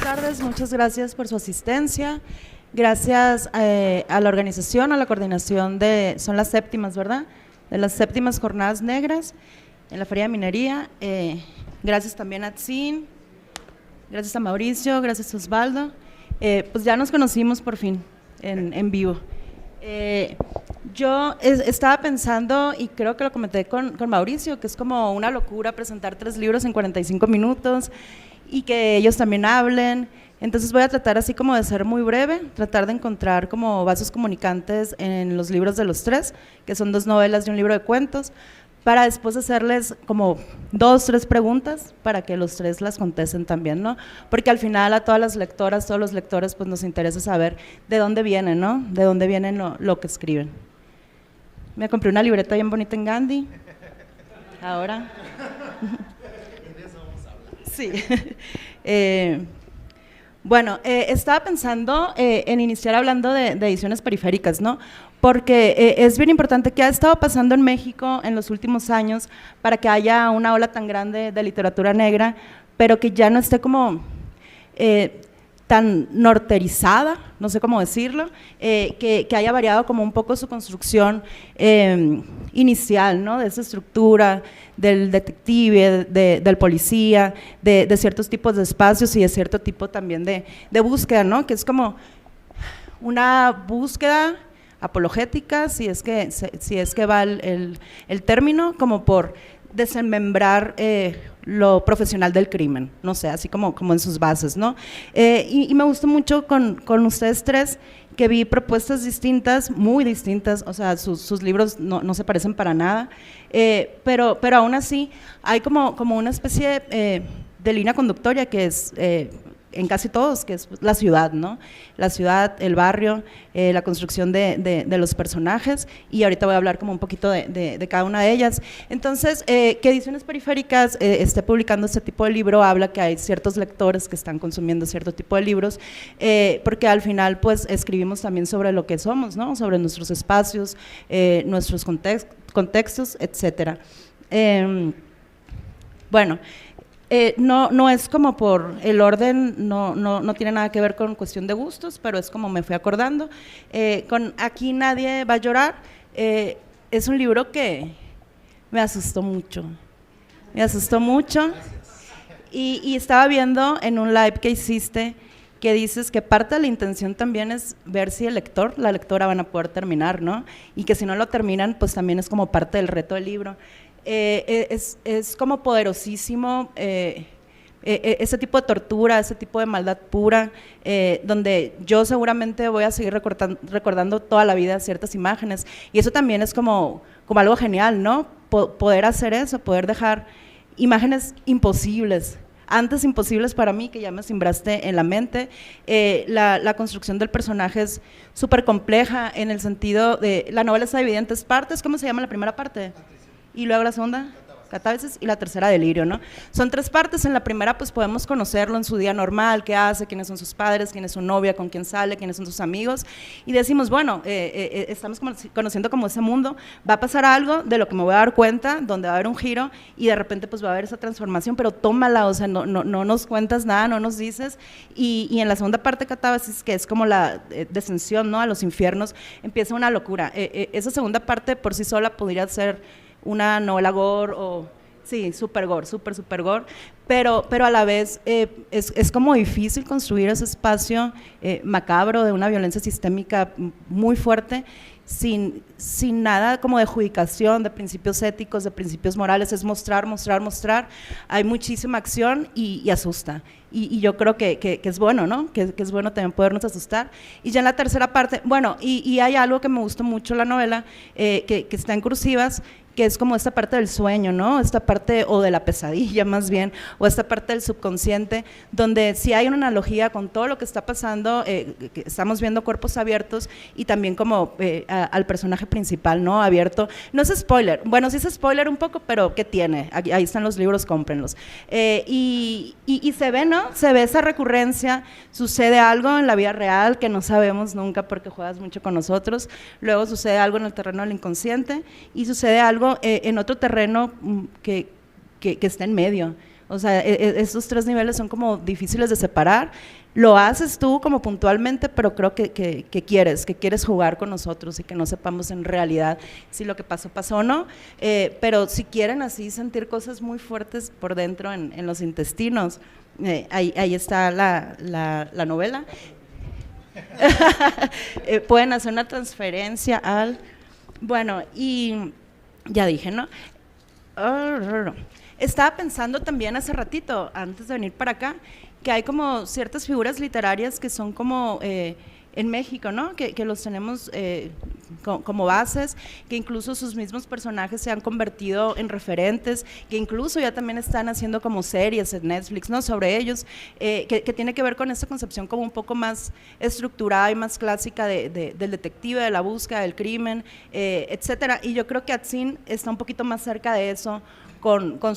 tardes, muchas gracias por su asistencia. Gracias a la organización, a la coordinación son las séptimas, ¿verdad? De las séptimas jornadas negras en la Feria de Minería. Gracias también a Tzin, gracias a Mauricio, gracias a Osvaldo. Pues ya nos conocimos por fin en vivo. Yo estaba pensando, y creo que lo comenté con Mauricio, que es como una locura presentar 3 libros en 45 minutos y que ellos también hablen. Entonces voy a tratar así como de ser muy breve, tratar de encontrar como vasos comunicantes en los libros de los 3, que son 2 novelas y un libro de cuentos, para después hacerles como 2, 3 preguntas para que los 3 las contesten también, ¿no? Porque al final a todas las lectoras, todos los lectores, pues nos interesa saber de dónde vienen, ¿no? De dónde vienen lo que escriben. Me compré una libreta bien bonita en Gandhi. Ahora. De eso vamos a hablar. Sí. Bueno, estaba pensando en iniciar hablando de ediciones periféricas, ¿no? Porque es bien importante qué ha estado pasando en México en los últimos años para que haya una ola tan grande de literatura negra, pero que ya no esté como tan norterizada, no sé cómo decirlo, que haya variado como un poco su construcción inicial, ¿no? De esa estructura del detective, del policía, de ciertos tipos de espacios y de cierto tipo también de búsqueda, ¿no? Que es como una búsqueda apologética, si es que va el término, como por desmembrar lo profesional del crimen, no sé, así como en sus bases, ¿no? Y me gustó mucho con ustedes 3, que vi propuestas distintas, muy distintas, o sea, sus libros no se parecen para nada, pero aún así hay como una especie de línea conductoria que es en casi todos, que es la ciudad, ¿no? La ciudad, el barrio, la construcción de los personajes, y ahorita voy a hablar como un poquito de cada una de ellas. Entonces, que Ediciones Periféricas esté publicando este tipo de libro habla que hay ciertos lectores que están consumiendo cierto tipo de libros, porque al final pues escribimos también sobre lo que somos, ¿no? Sobre nuestros espacios, nuestros contextos, etcétera. Bueno, no es como por el orden, no tiene nada que ver con cuestión de gustos, pero es como me fui acordando. Con Aquí nadie va a llorar, es un libro que me asustó mucho, y estaba viendo en un live que hiciste que dices que parte de la intención también es ver si el lector, la lectora van a poder terminar, ¿no? Y que si no lo terminan, pues también es como parte del reto del libro. Es como poderosísimo ese tipo de tortura, ese tipo de maldad pura, donde yo seguramente voy a seguir recordando toda la vida ciertas imágenes, y eso también es como algo genial, ¿no? Poder hacer eso, poder dejar imágenes imposibles, antes imposibles para mí, que ya me simbraste en la mente. La construcción del personaje es súper compleja en el sentido de, la novela está dividida en 3 partes. ¿Cómo se llama la primera parte? Y luego la segunda, Catábasis, y la tercera, Delirio, ¿no? Son 3 partes. En la primera pues podemos conocerlo en su día normal, qué hace, quiénes son sus padres, quién es su novia, con quién sale, quiénes son sus amigos, y decimos, bueno, estamos conociendo como ese mundo, va a pasar algo de lo que me voy a dar cuenta, donde va a haber un giro, y de repente pues va a haber esa transformación, pero tómala, o sea, no nos cuentas nada, no nos dices, y en la segunda parte, Catábasis, que es como la descensión, ¿no?, a los infiernos, empieza una locura. Esa segunda parte por sí sola podría ser una novela gore, o sí, super gore, super gore, pero a la vez es como difícil construir ese espacio macabro de una violencia sistémica muy fuerte, sin nada como de adjudicación, de principios éticos, de principios morales. Es mostrar, hay muchísima acción y asusta, y yo creo que es bueno, ¿no? Que es bueno también podernos asustar. Y ya en la tercera parte, bueno, y hay algo que me gustó mucho en la novela, que está en cursivas, que es como esta parte del sueño, ¿no? Esta parte, o de la pesadilla más bien, o esta parte del subconsciente, donde sí hay una analogía con todo lo que está pasando, que estamos viendo cuerpos abiertos, y también como al personaje principal, ¿no? Abierto. No es spoiler, bueno, sí es spoiler un poco, pero ¿qué tiene? Ahí están los libros, cómprenlos. Y se ve, ¿no? Se ve esa recurrencia, sucede algo en la vida real que no sabemos nunca porque juegas mucho con nosotros, luego sucede algo en el terreno del inconsciente, y sucede algo en otro terreno que está en medio. O sea, esos tres niveles son como difíciles de separar. Lo haces tú como puntualmente, pero creo que quieres jugar con nosotros y que no sepamos en realidad si lo que pasó o no, pero si quieren así sentir cosas muy fuertes por dentro en los intestinos, ahí está la novela. Pueden hacer una transferencia al… Bueno, y ya dije, ¿no? Estaba pensando también hace ratito, antes de venir para acá, que hay como ciertas figuras literarias que son como en México, ¿no? Que los tenemos como bases, que incluso sus mismos personajes se han convertido en referentes, que incluso ya también están haciendo como series en Netflix, ¿no? Sobre ellos, que tiene que ver con esta concepción como un poco más estructurada y más clásica del detective, de la búsqueda, del crimen, etcétera. Y yo creo que Atzin está un poquito más cerca de eso, con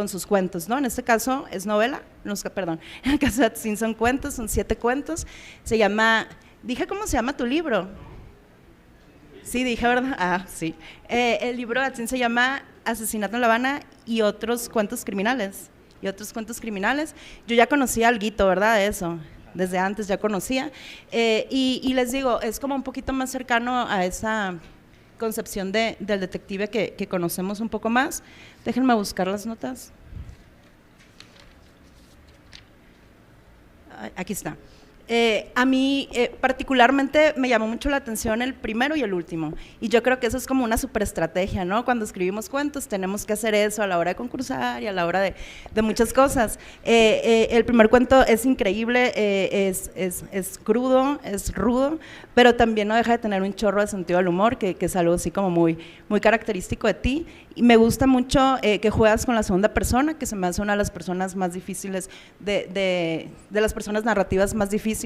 sus cuentos, ¿no? En este caso es novela, perdón, en el caso de Atzin son cuentos, son 7 cuentos, se llama, dije cómo se llama tu libro, sí, dije, ¿verdad? Ah, sí, el libro de Atzin se llama Asesinato en La Habana y otros cuentos criminales, yo ya conocía alguito, ¿verdad? De eso, desde antes ya conocía, y les digo, es como un poquito más cercano a esa concepción del detective que conocemos un poco más. Déjenme buscar las notas. Aquí está. A mí particularmente me llamó mucho la atención el primero y el último, y yo creo que eso es como una superestrategia, ¿no? Cuando escribimos cuentos tenemos que hacer eso a la hora de concursar y a la hora de muchas cosas. El primer cuento es increíble, es crudo, es rudo, pero también no deja de tener un chorro de sentido del humor, que es algo así como muy característico de ti, y me gusta mucho que juegas con la segunda persona, que se me hace una de las personas más difíciles, de las personas narrativas más difíciles,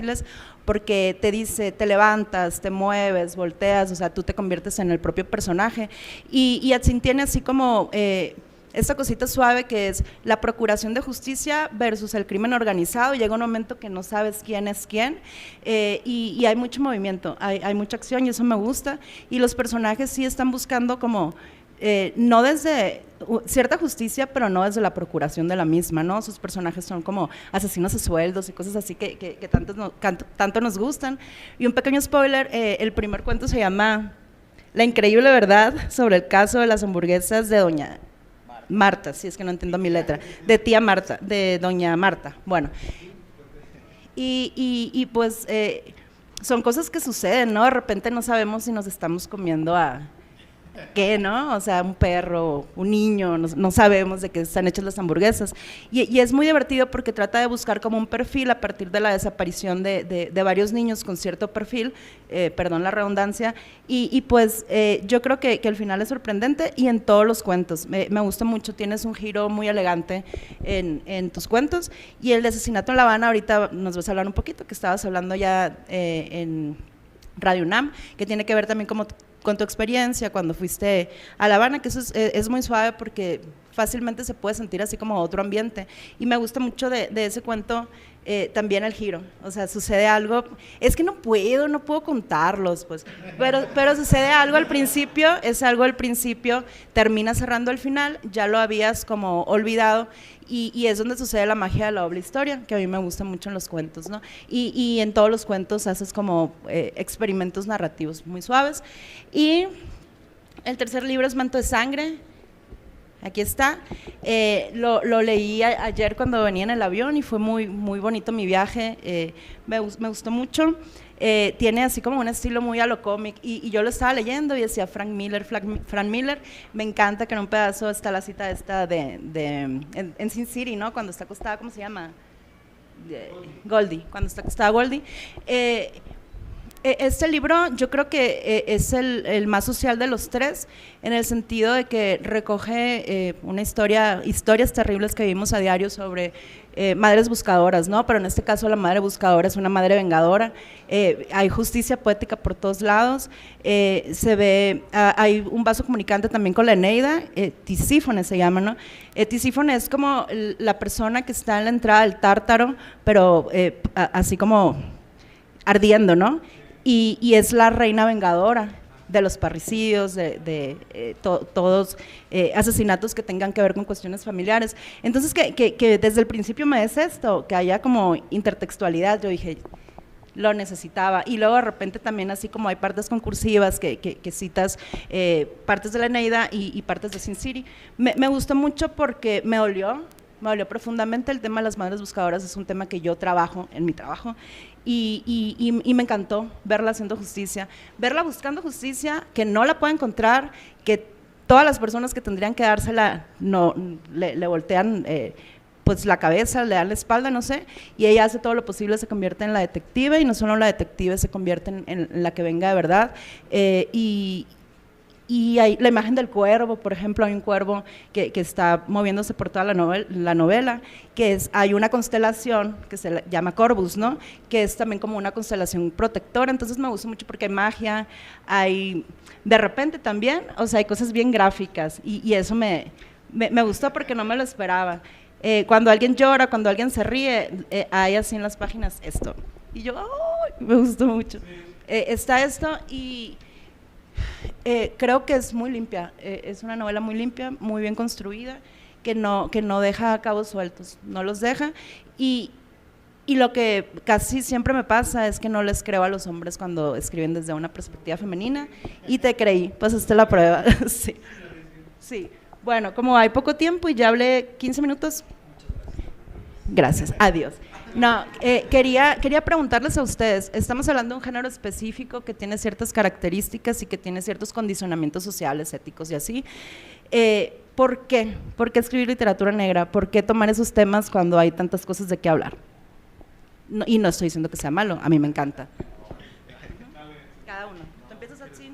porque te dice, te levantas, te mueves, volteas, o sea, tú te conviertes en el propio personaje, y Atzin tiene así como esta cosita suave que es la procuración de justicia versus el crimen organizado. Llega un momento que no sabes quién es quién, y hay mucho movimiento, hay mucha acción, y eso me gusta, y los personajes sí están buscando como… no desde cierta justicia, pero no desde la procuración de la misma, ¿no? Sus personajes son como asesinos a sueldos y cosas así que tanto nos gustan. Y un pequeño spoiler, el primer cuento se llama La increíble verdad sobre el caso de las hamburguesas de doña Marta, si es que no entiendo mi letra, de tía Marta, de doña Marta, bueno. Y pues son cosas que suceden, ¿no? De repente no sabemos si nos estamos comiendo a… ¿qué, no? O sea, un perro, un niño, no sabemos de qué están hechas las hamburguesas, y es muy divertido porque trata de buscar como un perfil a partir de la desaparición de varios niños con cierto perfil, perdón la redundancia, y pues yo creo que el final es sorprendente, y en todos los cuentos, me gusta mucho, tienes un giro muy elegante en tus cuentos, y el de Asesinato en La Habana, ahorita nos vas a hablar un poquito, que estabas hablando ya en Radio UNAM, que tiene que ver también como con tu experiencia cuando fuiste a La Habana, que eso es muy suave porque fácilmente se puede sentir así como otro ambiente, y me gusta mucho de ese cuento también el giro, o sea, sucede algo, es que no puedo contarlos, pues, pero sucede algo al principio, termina cerrando al final, ya lo habías como olvidado, y es donde sucede la magia de la doble historia, que a mí me gusta mucho en los cuentos, ¿no? Y en todos los cuentos haces como experimentos narrativos muy suaves. Y el tercer libro es Manto de Sangre. Aquí está, lo leí ayer cuando venía en el avión y fue muy bonito mi viaje, me gustó mucho. Tiene así como un estilo muy a lo cómic, y yo lo estaba leyendo y decía Frank Miller, me encanta que en un pedazo está la cita esta en Sin City, ¿no? Cuando está acostada, ¿cómo se llama? Goldie, cuando está acostada Goldie. Este libro yo creo que es el más social de los tres, en el sentido de que recoge historias terribles que vivimos a diario sobre madres buscadoras, ¿no? Pero en este caso la madre buscadora es una madre vengadora, hay justicia poética por todos lados, se ve, hay un vaso comunicante también con la Eneida, Tisífone se llama, ¿no? Tisífone es como la persona que está en la entrada del Tártaro, pero así como ardiendo, ¿no? Y es la reina vengadora de los parricidios, todos asesinatos que tengan que ver con cuestiones familiares. Entonces, que desde el principio me des esto, que haya como intertextualidad, yo dije, lo necesitaba. Y luego de repente también así como hay partes concursivas que citas partes de la Eneida y partes de Sin City. Me gustó mucho porque me dolió profundamente. El tema de las madres buscadoras es un tema que yo trabajo en mi trabajo y me encantó verla haciendo justicia, verla buscando justicia, que no la puede encontrar, que todas las personas que tendrían que dársela no, le voltean pues la cabeza, le dan la espalda, no sé, y ella hace todo lo posible, se convierte en la detective, y no solo la detective, se convierte en la que venga de verdad, y hay la imagen del cuervo, por ejemplo, hay un cuervo que está moviéndose por toda la novela, que hay una constelación que se llama Corvus, ¿no?, que es también como una constelación protectora. Entonces me gusta mucho porque hay magia, hay, de repente también, o sea, hay cosas bien gráficas, y eso me gustó porque no me lo esperaba. Cuando alguien llora, cuando alguien se ríe, hay así en las páginas esto. Y yo, ¡ay!, me gustó mucho. Está esto y creo que es muy limpia, es una novela muy limpia, muy bien construida, que no deja cabos sueltos, no los deja. Y lo que casi siempre me pasa es que no les creo a los hombres cuando escriben desde una perspectiva femenina, y te creí, pasaste la prueba. Sí. Sí. Bueno, como hay poco tiempo y ya hablé 15 minutos, gracias, adiós. No, quería preguntarles a ustedes, estamos hablando de un género específico que tiene ciertas características y que tiene ciertos condicionamientos sociales, éticos y así. ¿Por qué? ¿Por qué escribir literatura negra? ¿Por qué tomar esos temas cuando hay tantas cosas de qué hablar? No, y no estoy diciendo que sea malo, a mí me encanta. Cada uno. ¿Tú empiezas así?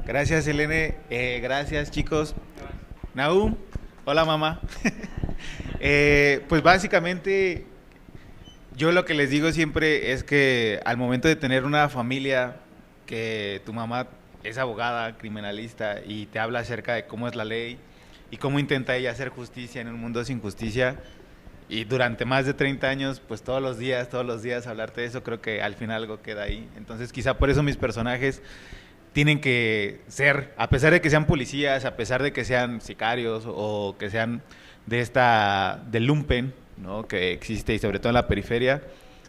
Gracias, Selene. Gracias, chicos. Nahum, hola, mamá. Pues básicamente, yo lo que les digo siempre es que al momento de tener una familia, que tu mamá es abogada, criminalista, y te habla acerca de cómo es la ley y cómo intenta ella hacer justicia en un mundo sin justicia, y durante más de 30 años, pues todos los días hablarte de eso, creo que al final algo queda ahí. Entonces, quizá por eso mis personajes tienen que ser, a pesar de que sean policías, a pesar de que sean sicarios o que sean del lumpen, ¿no?, que existe, y sobre todo en la periferia,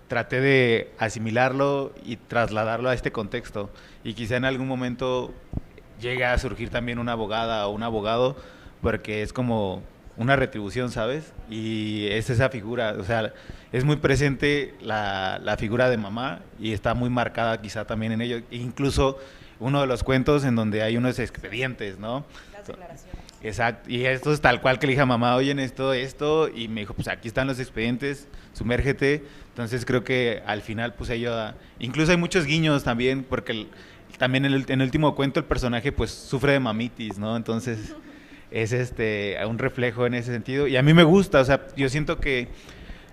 traté de asimilarlo y trasladarlo a este contexto, y quizá en algún momento llegue a surgir también una abogada o un abogado, porque es como una retribución, ¿sabes? Y es esa figura, o sea, es muy presente la figura de mamá, y está muy marcada quizá también en ello, incluso uno de los cuentos en donde hay unos expedientes, ¿no? Las declaraciones. Exacto, y esto es tal cual que le dije a mamá, oye, esto, y me dijo, pues aquí están los expedientes, sumérgete. Entonces creo que al final pues ayuda, incluso hay muchos guiños también, porque también en el último cuento el personaje pues sufre de mamitis, ¿no? Entonces es un reflejo en ese sentido, y a mí me gusta, o sea, yo siento que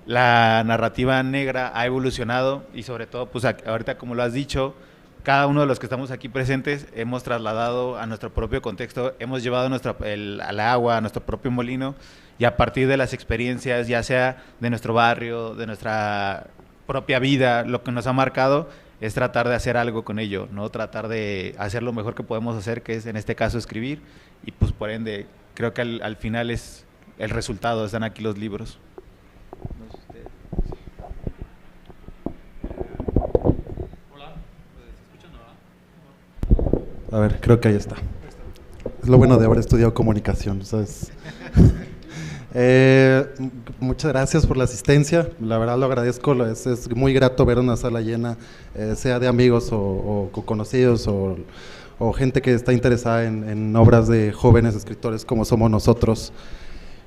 la narrativa negra ha evolucionado, y sobre todo pues ahorita, como lo has dicho, cada uno de los que estamos aquí presentes hemos trasladado a nuestro propio contexto, hemos llevado al agua, a nuestro propio molino, y a partir de las experiencias, ya sea de nuestro barrio, de nuestra propia vida, lo que nos ha marcado es tratar de hacer algo con ello, ¿no? Tratar de hacer lo mejor que podemos hacer, que es en este caso escribir, y pues por ende creo que al final es el resultado, están aquí los libros. A ver, creo que ahí está. Es lo bueno de haber estudiado comunicación, ¿sabes? Muchas gracias por la asistencia, la verdad lo agradezco, es muy grato ver una sala llena, sea de amigos o conocidos o gente que está interesada en obras de jóvenes escritores como somos nosotros.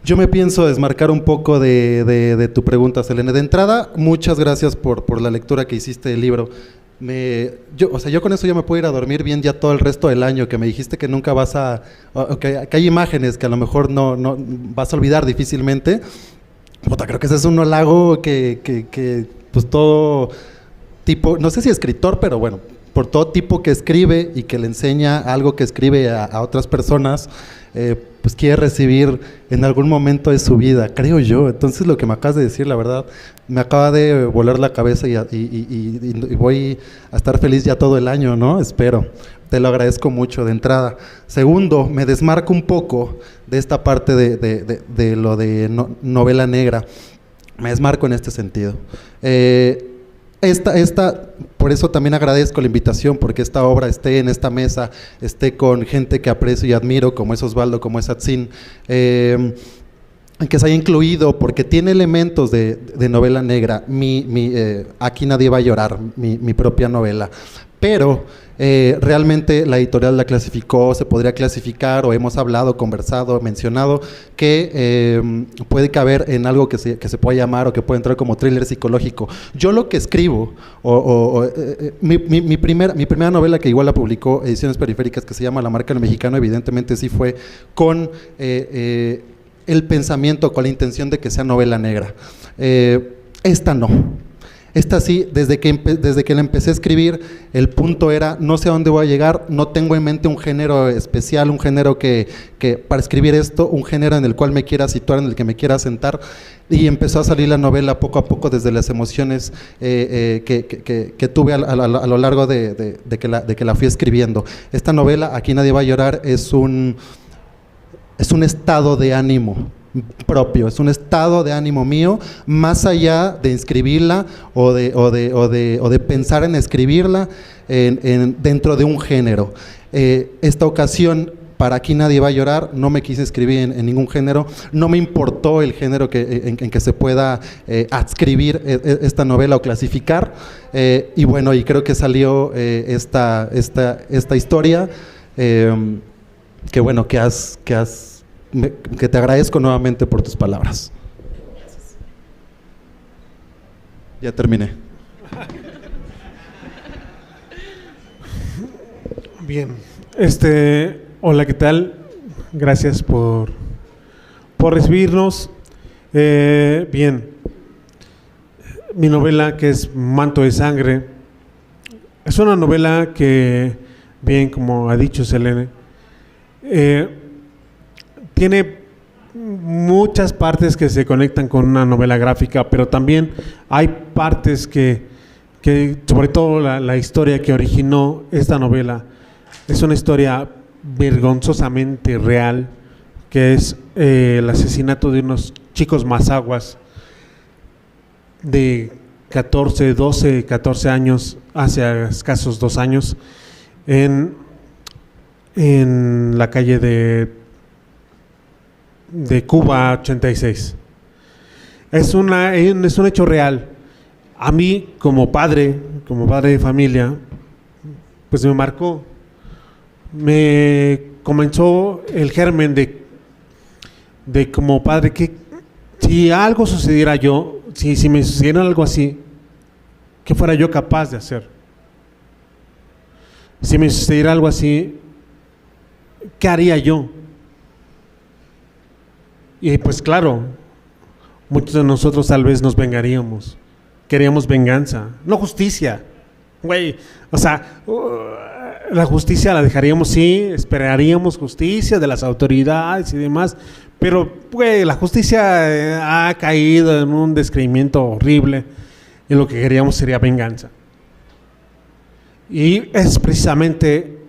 Yo me pienso desmarcar un poco de tu pregunta, Selene. De entrada, muchas gracias por la lectura que hiciste del libro. Yo con eso ya me puedo ir a dormir bien ya todo el resto del año, que me dijiste que nunca vas que hay imágenes que a lo mejor no vas a olvidar difícilmente. Puta, creo que ese es un halago que pues todo tipo, no sé si escritor, pero bueno, por todo tipo que escribe y que le enseña algo que escribe a otras personas, pues quiere recibir en algún momento de su vida, creo yo. Entonces lo que me acabas de decir, la verdad, me acaba de volar la cabeza y voy a estar feliz ya todo el año, ¿no? Espero. Te lo agradezco mucho de entrada. Segundo, me desmarco un poco de esta parte de lo de novela negra. Me desmarco en este sentido. Por eso también agradezco la invitación, porque esta obra esté en esta mesa, esté con gente que aprecio y admiro, como es Osvaldo, como es Atzin, que se haya incluido, porque tiene elementos de novela negra. Aquí nadie va a llorar, mi propia novela. Pero realmente la editorial la clasificó, se podría clasificar, o hemos hablado, conversado, mencionado, que puede caber en algo que se puede llamar o que puede entrar como thriller psicológico. Yo lo que escribo, mi primera novela, que igual la publicó Ediciones Periféricas, que se llama La marca del mexicano, evidentemente sí fue con el pensamiento, con la intención de que sea novela negra. Esta no. Esta sí, desde que la empecé a escribir, el punto era, no sé a dónde voy a llegar, no tengo en mente un género especial, un género que para escribir esto, un género en el cual me quiera situar, en el que me quiera sentar, y empezó a salir la novela poco a poco desde las emociones que tuve a lo largo de que la fui escribiendo. Esta novela, Aquí nadie va a llorar, es un estado de ánimo propio, es un estado de ánimo mío, más allá de inscribirla o de pensar en escribirla dentro de un género. Esta ocasión, para Aquí nadie va a llorar, no me quise escribir en ningún género, no me importó el género en que se pueda adscribir esta novela o clasificar, y bueno, y creo que salió esta historia, que bueno, que te agradezco nuevamente por tus palabras. Gracias. Ya terminé. Bien. Hola, ¿qué tal? Gracias por recibirnos. Bien. Mi novela, que es Manto de Sangre, es una novela que, bien, como ha dicho Selene, tiene muchas partes que se conectan con una novela gráfica, pero también hay partes que sobre todo la historia que originó esta novela, es una historia vergonzosamente real, que es el asesinato de unos chicos mazaguas de 14 años, hace escasos 2 años, en la calle de Cuba 86. Es un hecho real. A mí, como padre de familia, pues me marcó. Me comenzó el germen de como padre, que si algo sucediera yo, si me sucediera algo así, ¿qué fuera yo capaz de hacer? Si me sucediera algo así, ¿qué haría yo? Y pues claro, muchos de nosotros tal vez nos vengaríamos, queríamos venganza, no justicia, güey, o sea, la justicia la dejaríamos, sí, esperaríamos justicia de las autoridades y demás, pero güey, la justicia ha caído en un descreimiento horrible y lo que queríamos sería venganza. Y es precisamente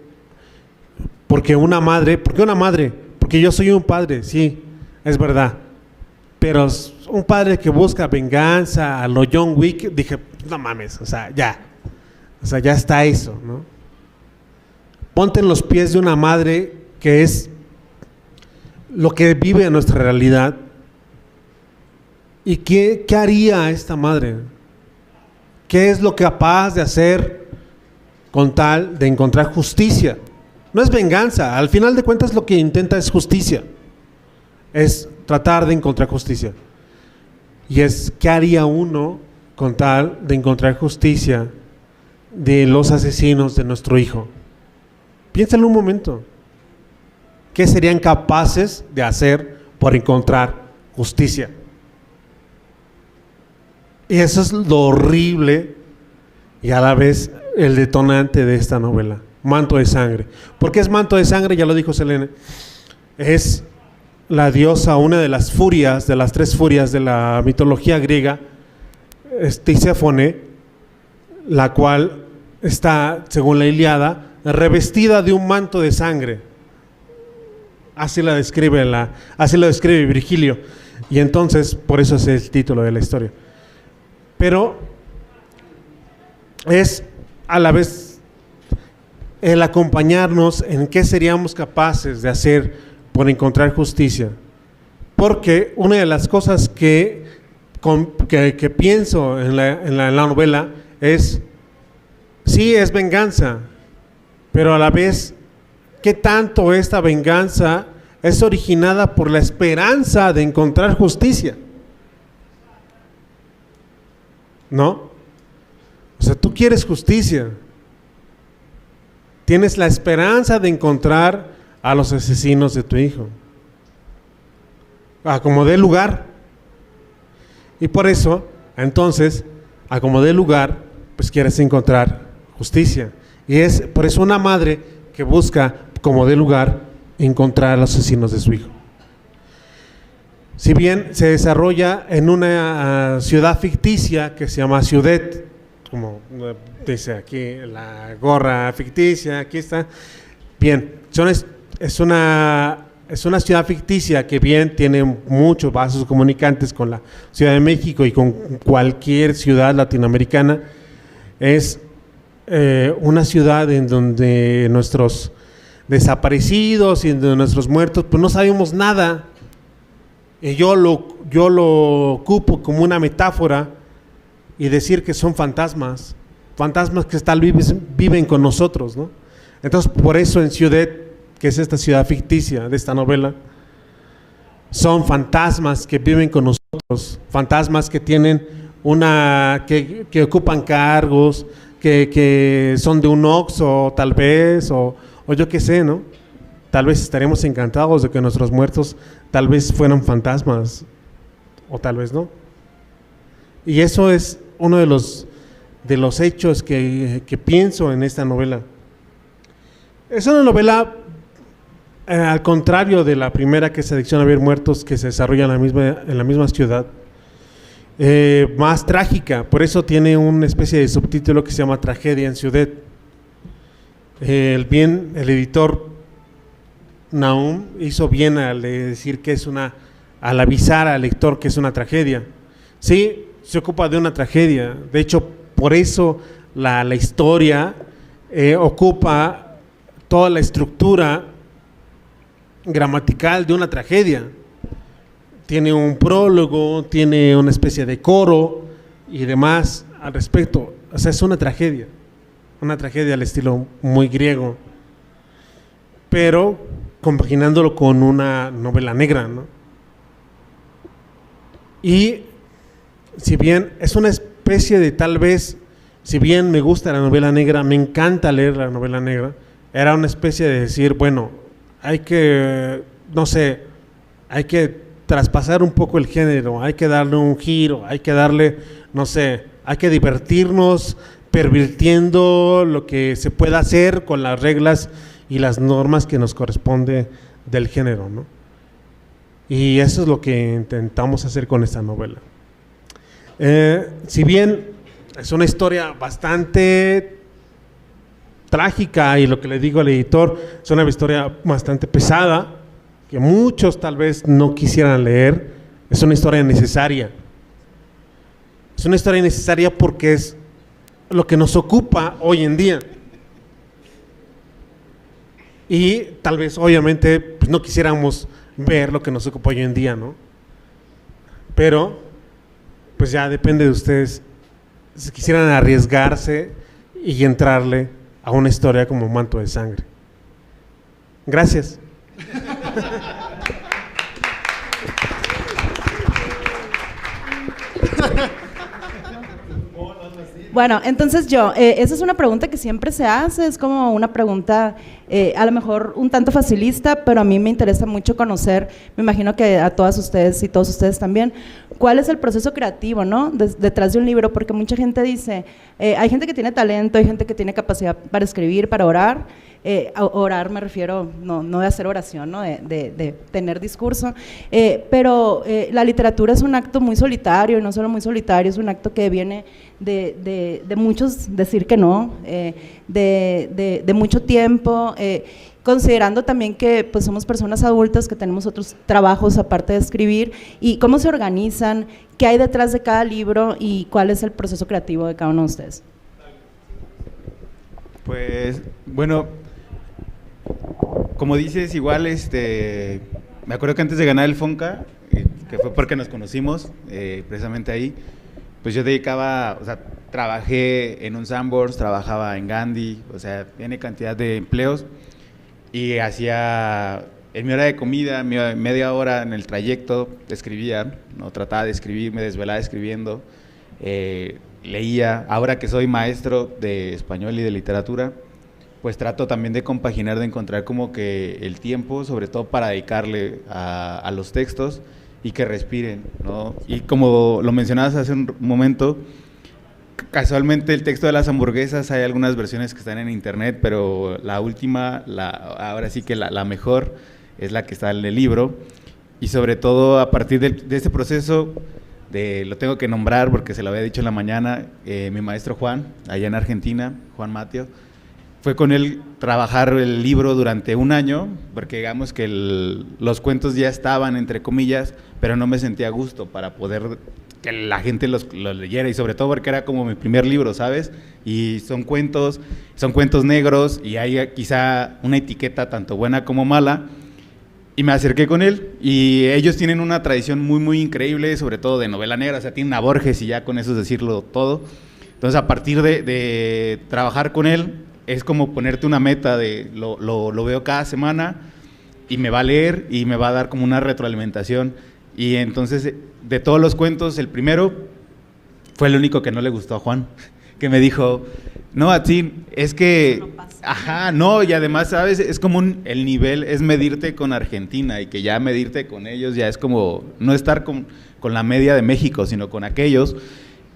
porque una madre, porque yo soy un padre, sí, es verdad, pero un padre que busca venganza a lo John Wick, dije, no mames, o sea, ya está eso, ¿no? Ponte en los pies de una madre que es lo que vive en nuestra realidad. ¿Y qué haría esta madre? ¿Qué es lo capaz de hacer con tal de encontrar justicia? No es venganza, al final de cuentas lo que intenta es justicia. Es tratar de encontrar justicia. Y es, ¿qué haría uno con tal de encontrar justicia de los asesinos de nuestro hijo? Piénsalo un momento. ¿Qué serían capaces de hacer por encontrar justicia? Y eso es lo horrible y a la vez el detonante de esta novela, Manto de Sangre. ¿Por qué es Manto de Sangre? Ya lo dijo Selene. Es la diosa, una de las furias, de las 3 furias de la mitología griega, Tiséfone, la cual está, según la Ilíada, revestida de un manto de sangre. Así lo describe Virgilio. Y entonces, por eso es el título de la historia. Pero es a la vez el acompañarnos en qué seríamos capaces de hacer por encontrar justicia. Porque una de las cosas que pienso en la novela es, sí, es venganza, pero a la vez, ¿qué tanto esta venganza es originada por la esperanza de encontrar justicia? ¿No? O sea, tú quieres justicia, tienes la esperanza de encontrar a los asesinos de tu hijo, a como dé lugar. Y por eso, entonces, a como dé lugar, pues quieres encontrar justicia. Y es por eso una madre que busca, como dé lugar, encontrar a los asesinos de su hijo. Si bien se desarrolla en una ciudad ficticia que se llama Ciudet, como dice aquí la gorra ficticia, aquí está. Bien, es una ciudad ficticia que bien tiene muchos vasos comunicantes con la Ciudad de México y con cualquier ciudad latinoamericana. Es una ciudad en donde nuestros desaparecidos y de nuestros muertos, pues no sabemos nada. Y yo lo ocupo como una metáfora y decir que son fantasmas que viven con nosotros, ¿no? Entonces, por eso en Ciudet, que es esta ciudad ficticia de esta novela, son fantasmas que viven con nosotros, fantasmas que tienen que ocupan cargos, que son de un Oxxo tal vez, o yo qué sé, ¿no? Tal vez estaremos encantados de que nuestros muertos tal vez fueran fantasmas, o tal vez no. Y eso es uno de los hechos que pienso en esta novela. Es una novela, al contrario de la primera, que es Adicción a ver muertos, que se desarrolla en la misma ciudad, más trágica. Por eso tiene una especie de subtítulo que se llama Tragedia en Ciudet. El editor Nahum hizo bien al decir que al avisar al lector que es una tragedia. Sí, se ocupa de una tragedia. De hecho, por eso la historia ocupa toda la estructura gramatical de una tragedia. Tiene un prólogo, tiene una especie de coro y demás al respecto. O sea, es una tragedia al estilo muy griego, pero compaginándolo con una novela negra, ¿no? Y si bien es una especie de, tal vez, si bien me gusta la novela negra, me encanta leer la novela negra, era una especie de decir, bueno, hay que traspasar un poco el género, hay que darle un giro, hay que divertirnos pervirtiendo lo que se pueda hacer con las reglas y las normas que nos corresponde del género, ¿no? Y eso es lo que intentamos hacer con esta novela. Si bien es una historia bastante trágica, y lo que le digo al editor, es una historia bastante pesada, que muchos tal vez no quisieran leer, es una historia necesaria. Es una historia necesaria porque es lo que nos ocupa hoy en día. Y tal vez, obviamente, pues no quisiéramos ver lo que nos ocupa hoy en día, ¿no? Pero, pues ya depende de ustedes si quisieran arriesgarse y entrarle a una historia como Manto de Sangre. Gracias. Bueno, entonces esa es una pregunta que siempre se hace, es como una pregunta a lo mejor un tanto facilista, pero a mí me interesa mucho conocer, me imagino que a todas ustedes y todos ustedes también, cuál es el proceso creativo, ¿no? Detrás de un libro, porque mucha gente dice, hay gente que tiene talento, hay gente que tiene capacidad para escribir, para orar, orar me refiero, no de hacer oración, ¿no? De tener discurso, pero la literatura es un acto muy solitario, y no solo muy solitario, es un acto que viene de muchos decir que no, de mucho tiempo, considerando también que pues somos personas adultas que tenemos otros trabajos aparte de escribir, y cómo se organizan, qué hay detrás de cada libro y cuál es el proceso creativo de cada uno de ustedes. Pues, bueno, como dices, igual, me acuerdo que antes de ganar el Fonca, que fue porque nos conocimos, precisamente ahí, pues yo dedicaba, o sea, trabajé en un Sanborns, trabajaba en Gandhi, o sea, tiene cantidad de empleos, y hacía, en mi hora de comida, media hora en el trayecto, escribía, ¿no? Trataba de escribir, me desvelaba escribiendo, leía. Ahora que soy maestro de español y de literatura, pues trato también de compaginar, de encontrar como que el tiempo, sobre todo para dedicarle a los textos y que respiren, ¿no? Y como lo mencionabas hace un momento, casualmente el texto de las hamburguesas, hay algunas versiones que están en internet, pero la última, ahora sí que la mejor, es la que está en el libro. Y sobre todo a partir de este proceso, lo tengo que nombrar porque se lo había dicho en la mañana, mi maestro Juan, allá en Argentina, Juan Mateo, fue con él trabajar el libro durante un año, porque digamos que los cuentos ya estaban, entre comillas, pero no me sentía a gusto para poder que la gente los leyera, y sobre todo porque era como mi primer libro, ¿sabes? Y son cuentos negros, y hay quizá una etiqueta tanto buena como mala, y me acerqué con él, y ellos tienen una tradición muy, muy increíble, sobre todo de novela negra, o sea, tienen a Borges y ya con eso es decirlo todo. Entonces, a partir de trabajar con él, es como ponerte una meta de lo veo cada semana, y me va a leer, y me va a dar como una retroalimentación. Y entonces, de todos los cuentos, el primero fue el único que no le gustó a Juan, que me dijo, no, a ti, es que, ajá, no, y además, ¿sabes? Es como el nivel, es medirte con Argentina, y que ya medirte con ellos ya es como, no estar con la media de México, sino con aquellos.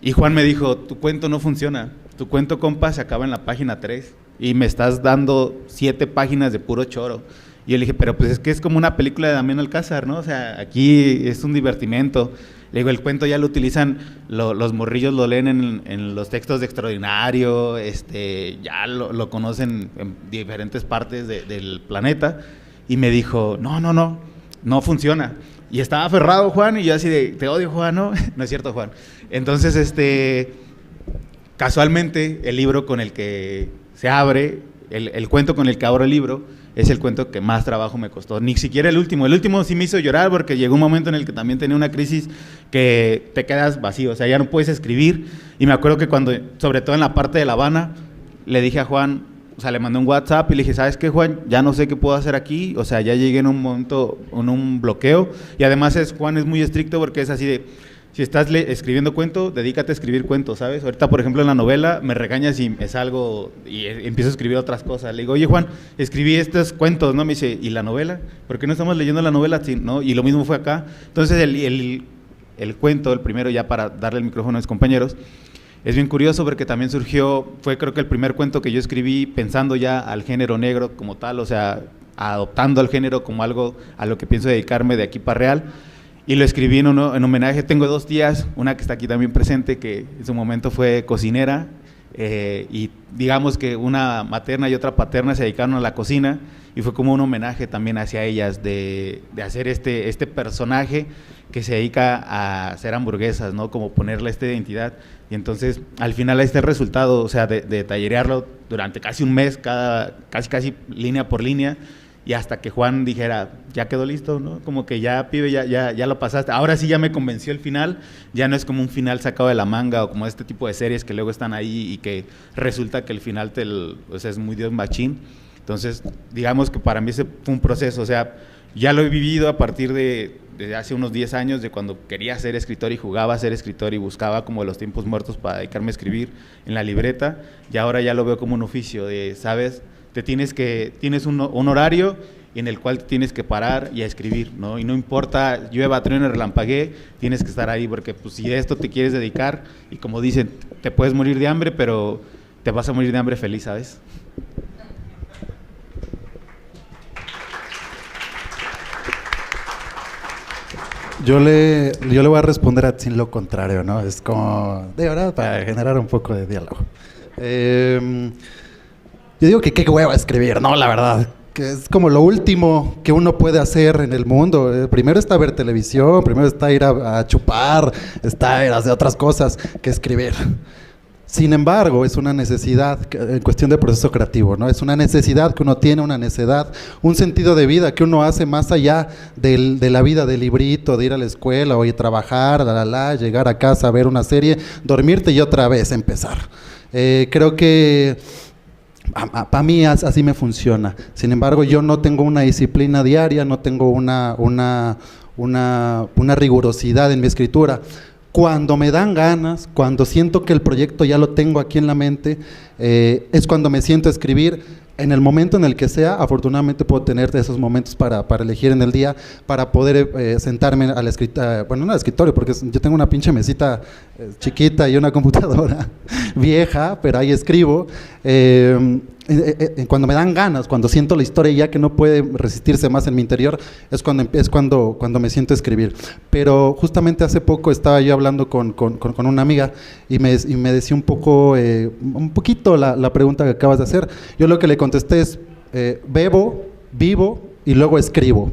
Y Juan me dijo, tu cuento no funciona, tu cuento, compa, se acaba en la página 3, y me estás dando 7 páginas de puro choro. Y yo le dije, pero pues es que es como una película de Damián Alcázar, ¿no? O sea, aquí es un divertimento. Le digo, el cuento ya lo utilizan, los morrillos lo leen en los textos de Extraordinario, ya lo conocen en diferentes partes del planeta. Y me dijo, no funciona. Y estaba aferrado Juan, y yo así de, te odio Juan, ¿no? No es cierto, Juan. Entonces, casualmente, el libro con el que se abre, el cuento con el que abro el libro, es el cuento que más trabajo me costó. Ni siquiera el último sí me hizo llorar, porque llegó un momento en el que también tenía una crisis que te quedas vacío, o sea, ya no puedes escribir. Y me acuerdo que cuando, sobre todo en la parte de La Habana, le dije a Juan, o sea, le mandé un WhatsApp y le dije, ¿sabes qué, Juan? Ya no sé qué puedo hacer aquí, o sea, ya llegué en un momento, en un bloqueo. Y además Juan es muy estricto, porque es así de, si estás escribiendo cuento, dedícate a escribir cuentos, ¿sabes? Ahorita, por ejemplo, en la novela, me regañas y me salgo y empiezo a escribir otras cosas. Le digo, oye, Juan, escribí estos cuentos, ¿no? Me dice, ¿y la novela? ¿Por qué no estamos leyendo la novela? Sí, ¿no? Y lo mismo fue acá. Entonces, el cuento, el primero, ya para darle el micrófono a mis compañeros, es bien curioso porque también fue creo que el primer cuento que yo escribí pensando ya al género negro como tal, o sea, adoptando al género como algo a lo que pienso dedicarme de aquí para real. Y lo escribí en homenaje. Tengo 2 tías, una que está aquí también presente, que en su momento fue cocinera, y digamos que una materna y otra paterna se dedicaron a la cocina, y fue como un homenaje también hacia ellas de hacer este personaje que se dedica a hacer hamburguesas, ¿no? Como ponerle esta identidad. Y entonces, al final, ahí está el resultado, o sea, de tallerearlo durante casi un mes, casi línea por línea, y hasta que Juan dijera, ya quedó listo, ¿no? Como que ya, pibe, ya lo pasaste. Ahora sí ya me convenció el final, ya no es como un final sacado de la manga, o como este tipo de series que luego están ahí y que resulta que el final o sea, es muy Dios machín. Entonces, digamos que para mí ese fue un proceso, o sea, ya lo he vivido a partir de hace unos 10 años, de cuando quería ser escritor y jugaba a ser escritor y buscaba como los tiempos muertos para dedicarme a escribir en la libreta, y ahora ya lo veo como un oficio de, ¿sabes?, tienes un horario en el cual tienes que parar y a escribir, ¿no? Y no importa, llueva, truene, relampaguee, tienes que estar ahí, porque pues si a esto te quieres dedicar, y como dicen, te puedes morir de hambre, pero te vas a morir de hambre feliz, ¿sabes? Yo le voy a responder a Tim lo contrario, ¿no? Es como, de verdad, para generar un poco de diálogo. Yo digo que qué hueva escribir, ¿no? La verdad, que es como lo último que uno puede hacer en el mundo. Primero está ver televisión, primero está ir a chupar, está ir a hacer otras cosas que escribir. Sin embargo, es una necesidad en cuestión de proceso creativo, ¿no? Es una necesidad que uno tiene, una necesidad, un sentido de vida que uno hace más allá de la vida del librito, de ir a la escuela o ir a trabajar, llegar a casa, ver una serie, dormirte y otra vez empezar. Creo que para mí así me funciona. Sin embargo, yo no tengo una disciplina diaria, no tengo una rigurosidad en mi escritura. Cuando me dan ganas, cuando siento que el proyecto ya lo tengo aquí en la mente, es cuando me siento a escribir. En el momento en el que sea, afortunadamente puedo tener esos momentos para elegir en el día, para poder sentarme al escritorio, bueno, no al escritorio, porque yo tengo una pinche mesita chiquita y una computadora vieja, pero ahí escribo. Cuando me dan ganas, cuando siento la historia ya que no puede resistirse más en mi interior, es cuando me siento a escribir. Pero justamente hace poco estaba yo hablando con una amiga y me decía un poquito la pregunta que acabas de hacer. Yo lo que le contesté es, bebo, vivo y luego escribo.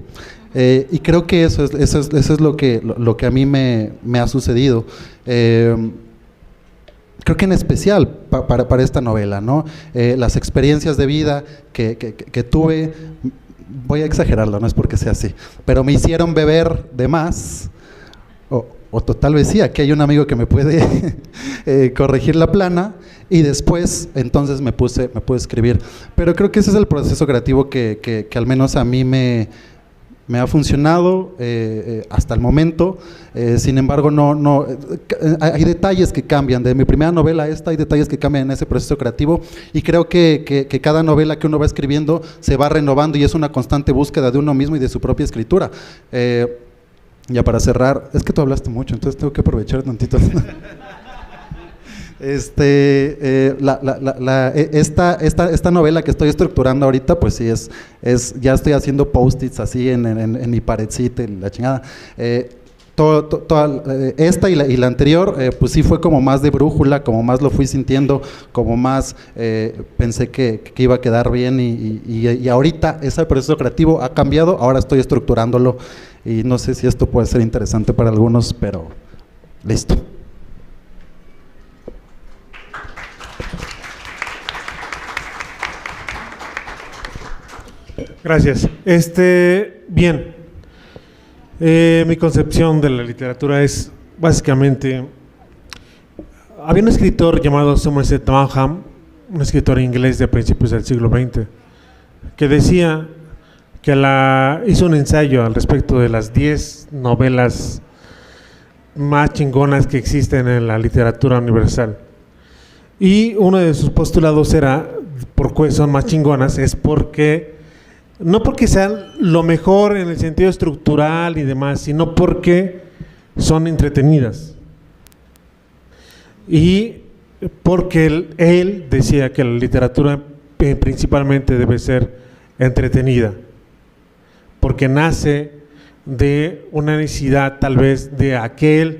Y creo que eso es lo que a mí me ha sucedido. Creo que en especial para esta novela, ¿no? Las experiencias de vida que tuve, voy a exagerarlo, no es porque sea así, pero me hicieron beber de más, o tal vez sí, aquí hay un amigo que me puede corregir la plana, y después entonces me puse a escribir. Pero creo que ese es el proceso creativo que al menos a mí me ha funcionado hasta el momento. Sin embargo, hay detalles que cambian. De mi primera novela a esta hay detalles que cambian en ese proceso creativo, y creo que cada novela que uno va escribiendo se va renovando y es una constante búsqueda de uno mismo y de su propia escritura. Ya para cerrar, es que tú hablaste mucho, entonces tengo que aprovechar tantito. Esta novela que estoy estructurando ahorita, pues sí, ya estoy haciendo post-its así en mi paredcita, la chingada. Esta y la anterior, pues sí fue como más de brújula, como más lo fui sintiendo, como más pensé que iba a quedar bien, y ahorita ese proceso creativo ha cambiado, ahora estoy estructurándolo, y no sé si esto puede ser interesante para algunos, pero listo. Gracias. Bien. Mi concepción de la literatura es básicamente, había un escritor llamado Somerset Maugham, un escritor inglés de principios del siglo XX, que decía que hizo un ensayo al respecto de las 10 novelas más chingonas que existen en la literatura universal. Y uno de sus postulados era, ¿por qué son más chingonas? Es porque no porque sean lo mejor en el sentido estructural y demás, sino porque son entretenidas. Y porque él decía que la literatura principalmente debe ser entretenida, porque nace de una necesidad tal vez de aquellas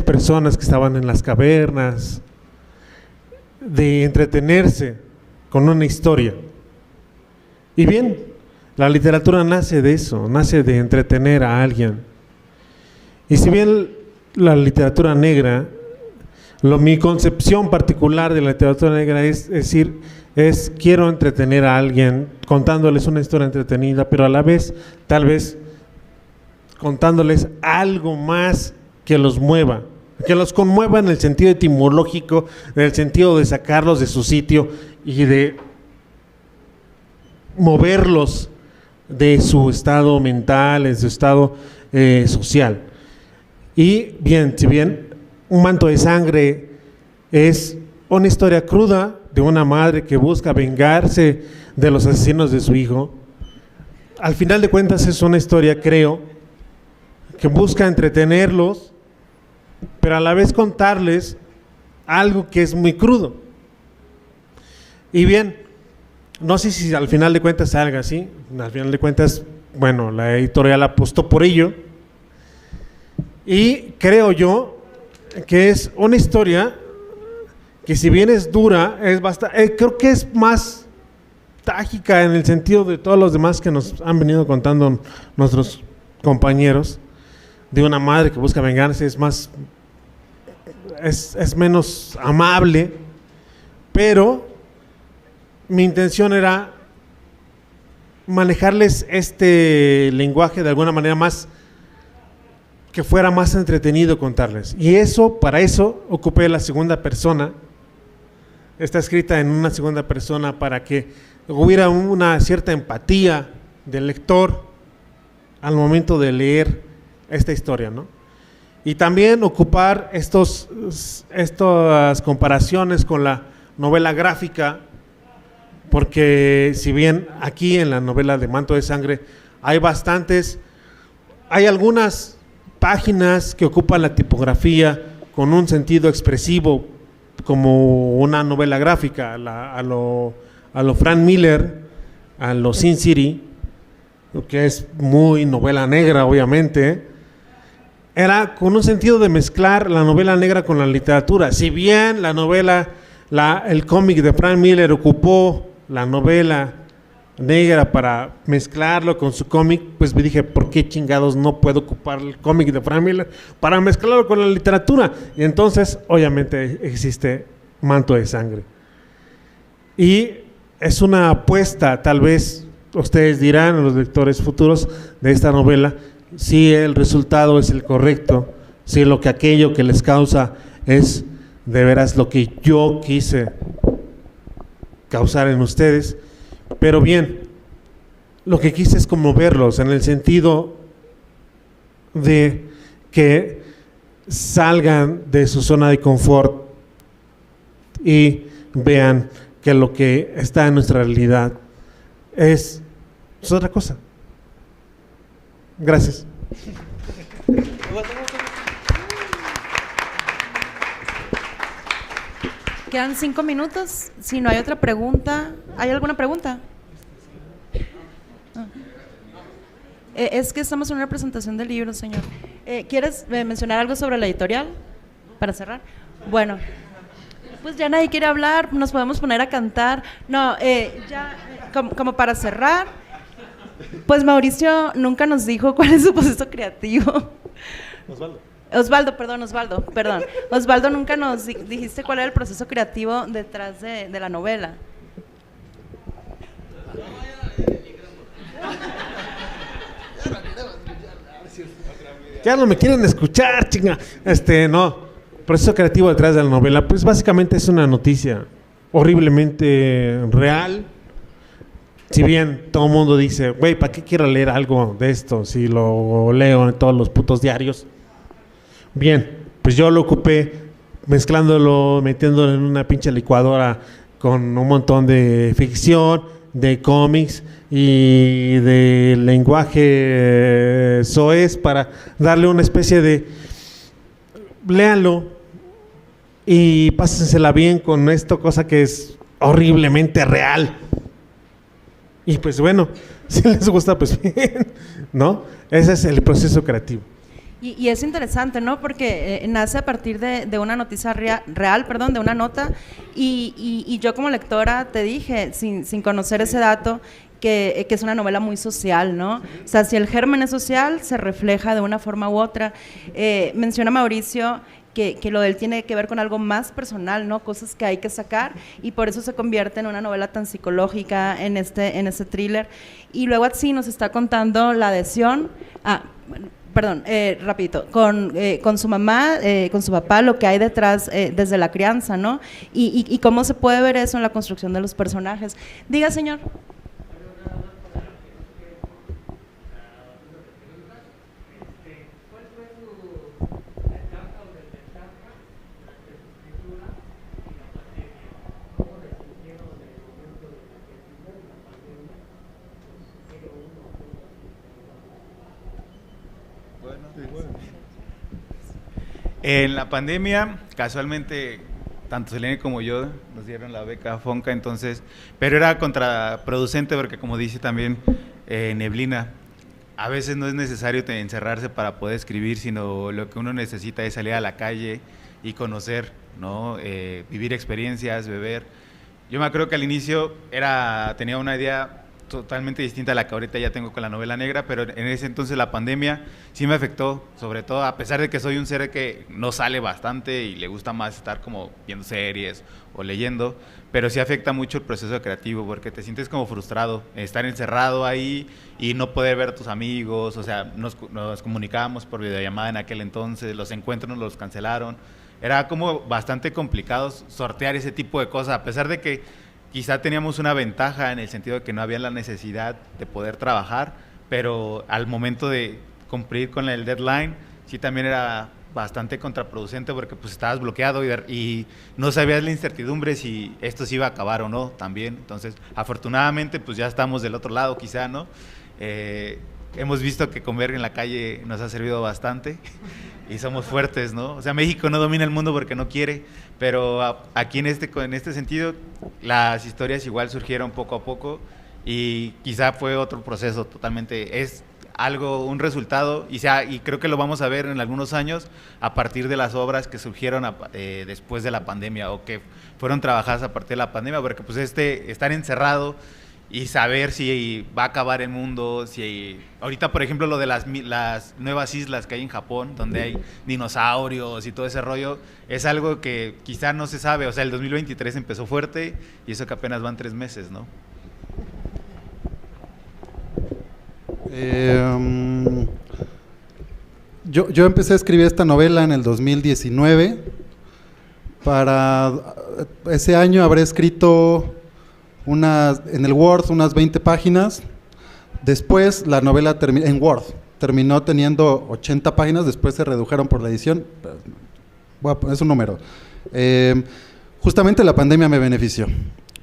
personas que estaban en las cavernas, de entretenerse con una historia. Y bien, la literatura nace de eso, nace de entretener a alguien. Y si bien la literatura negra, mi concepción particular de la literatura negra es decir, quiero entretener a alguien contándoles una historia entretenida, pero a la vez, tal vez, contándoles algo más que los mueva, que los conmueva en el sentido etimológico, en el sentido de sacarlos de su sitio y de moverlos de su estado mental, en su estado social. Y bien, si bien Un manto de sangre es una historia cruda de una madre que busca vengarse de los asesinos de su hijo, al final de cuentas es una historia, creo, que busca entretenerlos, pero a la vez contarles algo que es muy crudo. Y bien, no sé si al final de cuentas salga así, al final de cuentas bueno, la editorial apostó por ello. Y creo yo que es una historia que, si bien es dura, es bastante, creo que es más trágica en el sentido de todos los demás que nos han venido contando nuestros compañeros, de una madre que busca vengarse. Es más, es menos amable, pero mi intención era manejarles este lenguaje de alguna manera más, que fuera más entretenido contarles. Y eso, para eso, ocupé la segunda persona. Está escrita en una segunda persona para que hubiera una cierta empatía del lector al momento de leer esta historia, ¿no? Y también ocupar estas comparaciones con la novela gráfica, porque si bien aquí en la novela de Manto de Sangre hay algunas páginas que ocupan la tipografía con un sentido expresivo como una novela gráfica, a lo Frank Miller, a lo Sin City, que es muy novela negra, obviamente. Era con un sentido de mezclar la novela negra con la literatura. Si bien la novela, el cómic de Frank Miller ocupó la novela negra para mezclarlo con su cómic, pues me dije, ¿por qué chingados no puedo ocupar el cómic de Frank Miller para mezclarlo con la literatura? Y entonces, obviamente, existe Manto de Sangre. Y es una apuesta, tal vez ustedes dirán, los lectores futuros de esta novela, si el resultado es el correcto, si aquello que les causa es de veras lo que yo quise causar en ustedes. Pero bien, lo que quise es conmoverlos en el sentido de que salgan de su zona de confort y vean que lo que está en nuestra realidad es otra cosa. Gracias. Quedan 5 minutos. Si no hay otra pregunta, ¿hay alguna pregunta? Es que estamos en una presentación del libro, señor. ¿Quieres mencionar algo sobre la editorial para cerrar? Bueno, pues ya nadie quiere hablar, nos podemos poner a cantar. No, ya como para cerrar, pues Mauricio nunca nos dijo cuál es su proceso creativo. Osvaldo, perdón. Osvaldo, nunca nos dijiste cuál era el proceso creativo detrás de la novela. Ya no me quieren escuchar, chinga. No, proceso creativo detrás de la novela, pues básicamente es una noticia horriblemente real. Si bien todo el mundo dice, güey, ¿para qué quiero leer algo de esto si lo leo en todos los putos diarios? Bien, pues yo lo ocupé mezclándolo, metiéndolo en una pinche licuadora con un montón de ficción, de cómics y de lenguaje soez para darle una especie de... Léanlo y pásensela bien con esto, cosa que es horriblemente real. Y pues bueno, si les gusta, pues bien, ¿no? Ese es el proceso creativo. Y es interesante, ¿no? Porque nace a partir de una noticia real, de una nota, y yo como lectora te dije, sin conocer ese dato, que es una novela muy social, ¿no? O sea, si el germen es social, se refleja de una forma u otra. Menciona Mauricio que lo de él tiene que ver con algo más personal, ¿no? Cosas que hay que sacar, y por eso se convierte en una novela tan psicológica, en este thriller. Y luego así nos está contando la adhesión rapidito, con su mamá, con su papá, lo que hay detrás desde la crianza, ¿no? Y cómo se puede ver eso en la construcción de los personajes. Diga, señor. En la pandemia, casualmente, tanto Selene como yo nos dieron la beca FONCA, entonces, pero era contraproducente porque, como dice también Neblina, a veces no es necesario encerrarse para poder escribir, sino lo que uno necesita es salir a la calle y conocer, ¿no? Vivir experiencias, beber. Yo me acuerdo que al inicio tenía una idea totalmente distinta a la que ahorita ya tengo con la novela negra, pero en ese entonces la pandemia sí me afectó, sobre todo a pesar de que soy un ser que no sale bastante y le gusta más estar como viendo series o leyendo, pero sí afecta mucho el proceso creativo porque te sientes como frustrado, estar encerrado ahí y no poder ver a tus amigos, o sea, nos comunicábamos por videollamada en aquel entonces, los encuentros los cancelaron, era como bastante complicado sortear ese tipo de cosas, a pesar de que quizá teníamos una ventaja en el sentido de que no había la necesidad de poder trabajar, pero al momento de cumplir con el deadline, sí también era bastante contraproducente porque pues estabas bloqueado y no sabías la incertidumbre si esto se iba a acabar o no también. Entonces, afortunadamente, pues ya estamos del otro lado quizá, ¿no? Hemos visto que comer en la calle nos ha servido bastante y somos fuertes, ¿no? O sea, México no domina el mundo porque no quiere, pero aquí en este sentido las historias igual surgieron poco a poco y quizá fue otro proceso totalmente, es algo, un resultado y creo que lo vamos a ver en algunos años a partir de las obras que surgieron después de la pandemia o que fueron trabajadas a partir de la pandemia, porque pues estar encerrado y saber si va a acabar el mundo, si ahorita por ejemplo lo de las nuevas islas que hay en Japón, donde hay dinosaurios y todo ese rollo, es algo que quizá no se sabe, o sea, el 2023 empezó fuerte y eso que apenas van 3 meses, ¿no? Yo empecé a escribir esta novela en el 2019, para ese año habré escrito en el Word unas 20 páginas. Después la novela en Word terminó teniendo 80 páginas, después se redujeron por la edición. Es un número. Justamente la pandemia me benefició,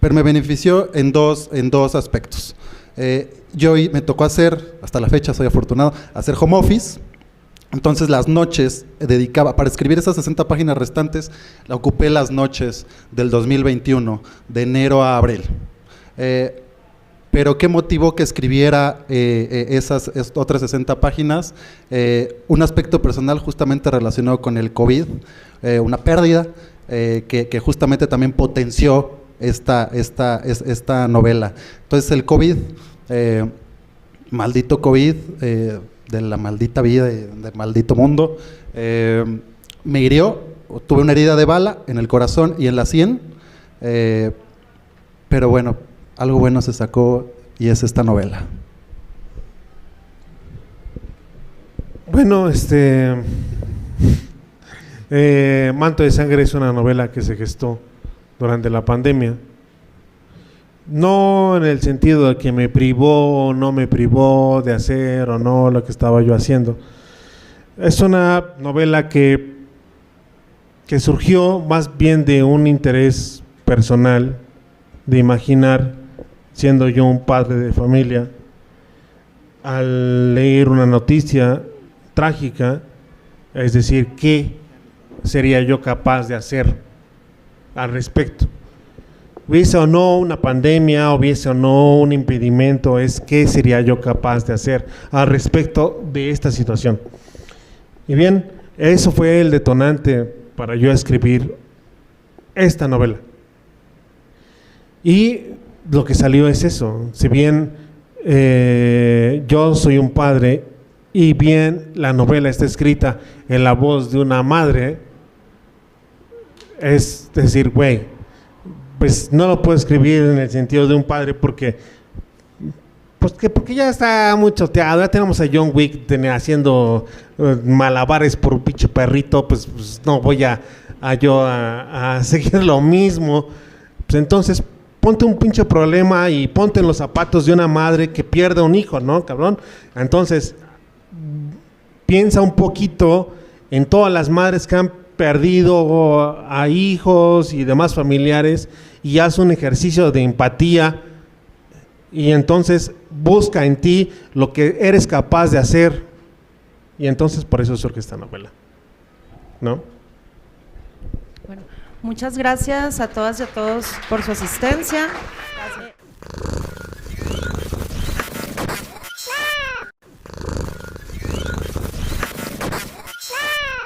pero me benefició en dos aspectos. Me tocó hasta la fecha soy afortunado, hacer home office. Entonces las noches dedicaba, para escribir esas 60 páginas restantes, la ocupé las noches del 2021, de enero a abril. Pero ¿qué motivó que escribiera esas otras 60 páginas? Un aspecto personal justamente relacionado con el COVID, una pérdida que justamente también potenció esta novela. Entonces el COVID, maldito COVID, de la maldita vida, del maldito mundo, me hirió, tuve una herida de bala en el corazón y en la sien, pero bueno, algo bueno se sacó y es esta novela. Bueno, Manto de Sangre es una novela que se gestó durante la pandemia. No en el sentido de que me privó o no me privó de hacer o no lo que estaba yo haciendo. Es una novela que surgió más bien de un interés personal, de imaginar, siendo yo un padre de familia, al leer una noticia trágica, es decir, ¿qué sería yo capaz de hacer al respecto? Hubiese o no una pandemia, hubiese o no un impedimento, es qué sería yo capaz de hacer al respecto de esta situación. Y bien, eso fue el detonante para yo escribir esta novela. Y lo que salió es eso, si bien yo soy un padre y bien la novela está escrita en la voz de una madre, es decir, pues no lo puedo escribir en el sentido de un padre porque ya está muy choteado, ya tenemos a John Wick haciendo malabares por un pinche perrito, pues no voy a seguir lo mismo. Pues entonces ponte un pinche problema y ponte en los zapatos de una madre que pierde un hijo, ¿no, cabrón? Entonces piensa un poquito en todas las madres que han perdido a hijos y demás familiares y haz un ejercicio de empatía y entonces busca en ti lo que eres capaz de hacer y entonces por eso surge esta novela, ¿no? Bueno, muchas gracias a todas y a todos por su asistencia.